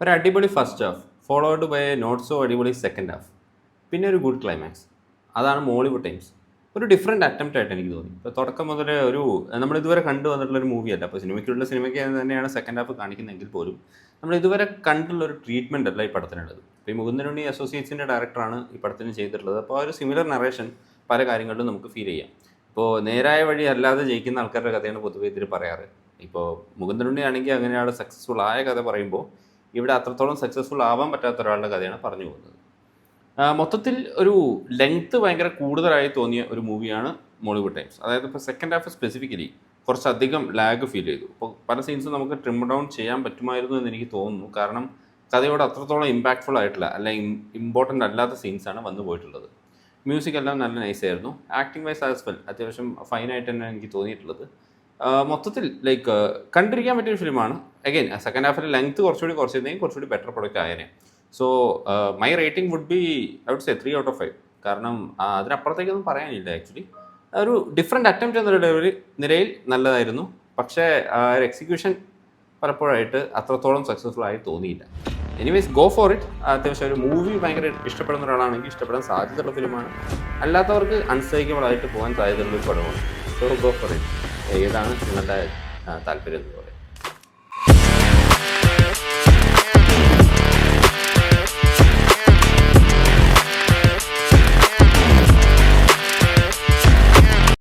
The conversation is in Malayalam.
ഒരു അടിപൊളി first half followed by not so അടിപൊളി സെക്കൻഡ് ഹാഫ്, പിന്നെ ഒരു ഗുഡ് ക്ലൈമാക്സ്. അതാണ് മോളിവുഡ് ടൈംസ്. ഒരു ഡിഫറെൻറ്റ് അറ്റംപ്റ്റ് ആയിട്ട് എനിക്ക് തോന്നി. ഇപ്പോൾ തുടക്കം മുതൽ ഒരു നമ്മൾ ഇതുവരെ കണ്ടു വന്നിട്ടുള്ളൊരു മൂവിയല്ല. അപ്പോൾ സിനിമയ്ക്കുള്ള സിനിമയ്ക്ക് തന്നെയാണ് സെക്കൻഡ് ഹാഫ് കാണിക്കുന്നതെങ്കിൽ പോലും നമ്മൾ ഇതുവരെ കണ്ടുള്ള ഒരു ട്രീറ്റ്മെൻ്റ് അല്ല ഈ പടത്തിനുള്ളത്. ഇപ്പോൾ ഈ മുകുന്ദനുണ്ണി അസോസിയേറ്റ്സിൻ്റെ ഡയറക്ടറാണ് ഈ പടത്തിന് ചെയ്തിട്ടുള്ളത്. അപ്പോൾ ആ ഒരു സിമിലർ നറേഷൻ പല കാര്യങ്ങളിലും നമുക്ക് ഫീൽ ചെയ്യാം. ഇപ്പോൾ നേരായ വഴി അല്ലാതെ ജയിക്കുന്ന ആൾക്കാരുടെ കഥയാണ് പൊതുവെ ഇതിൽ പറയാറ്. ഇപ്പോൾ മുകുന്ദനുണ്ണി ആണെങ്കിൽ അങ്ങനെയാണ് സക്സസ്ഫുൾ ആയ കഥ പറയുമ്പോൾ ഇവിടെ അത്രത്തോളം സക്സസ്ഫുൾ ആവാൻ പറ്റാത്ത ഒരാളുടെ കഥയാണ് പറഞ്ഞു പോകുന്നത്. മൊത്തത്തിൽ ഒരു ലെങ്ത്ത് ഭയങ്കര കൂടുതലായി തോന്നിയ ഒരു മൂവിയാണ് മോളിവുഡ് ടൈംസ്. അതായത് ഇപ്പോൾ സെക്കൻഡ് ഹാഫ് സ്പെസിഫിക്കലി കുറച്ചധികം ലാഗ് ഫീൽ ചെയ്തു. ഇപ്പോൾ പല സീൻസും നമുക്ക് ട്രിം ഡൗൺ ചെയ്യാൻ പറ്റുമായിരുന്നു എന്ന് എനിക്ക് തോന്നുന്നു. കാരണം കഥയോട് അത്രത്തോളം ഇമ്പാക്റ്റ്ഫുൾ ആയിട്ടുള്ള അല്ലെങ്കിൽ ഇമ്പോർട്ടൻ്റ് അല്ലാത്ത സീൻസാണ് വന്നു പോയിട്ടുള്ളത്. മ്യൂസിക് എല്ലാം നല്ല നൈസായിരുന്നു. ആക്ടിങ് വൈസ് ആസ് വെൽ അത്യാവശ്യം ഫൈനായിട്ട് തന്നെ എനിക്ക് തോന്നിയിട്ടുള്ളത്. മൊത്തത്തിൽ ലൈക്ക് കണ്ടിരിക്കാൻ പറ്റിയൊരു ഫിലിമാണ്. അഗൈൻ സെക്കൻഡ് ഹാഫിൽ ലെങ്ത്ത് കുറച്ചിരുന്നെങ്കിൽ കുറച്ചുകൂടി ബെറ്റർ പ്രൊഡക്റ്റ് ആയേനെ. So my rating would be I would say 3 out of 5. കാരണം അതിനപ്പുറത്തേക്കൊന്നും പറയാനില്ല. ആക്ച്വലി ഒരു ഡിഫറെൻറ്റ് അറ്റംപ്റ്റ് എന്നുള്ള നിലയിൽ നല്ലതായിരുന്നു. പക്ഷേ ഒരു എക്സിക്യൂഷൻ പലപ്പോഴായിട്ട് അത്രത്തോളം സക്സസ്ഫുൾ ആയി തോന്നിയില്ല. Anyways go for it. അത്യാവശ്യം ഒരു മൂവി ഭയങ്കര ഇഷ്ടപ്പെടുന്ന ഒരാളാണെങ്കിൽ ഇഷ്ടപ്പെടാൻ സാധ്യതയുള്ള ഫിലിമാണ്. അല്ലാത്തവർക്ക് അൺസൈക്കബിൾ ആയിട്ട് പോകാൻ സാധ്യതയുള്ള ഒരു പടമാണ്. So go for it. ഏതാണ് നിങ്ങളുടെ താല്പര്യം എന്ന് പറയും.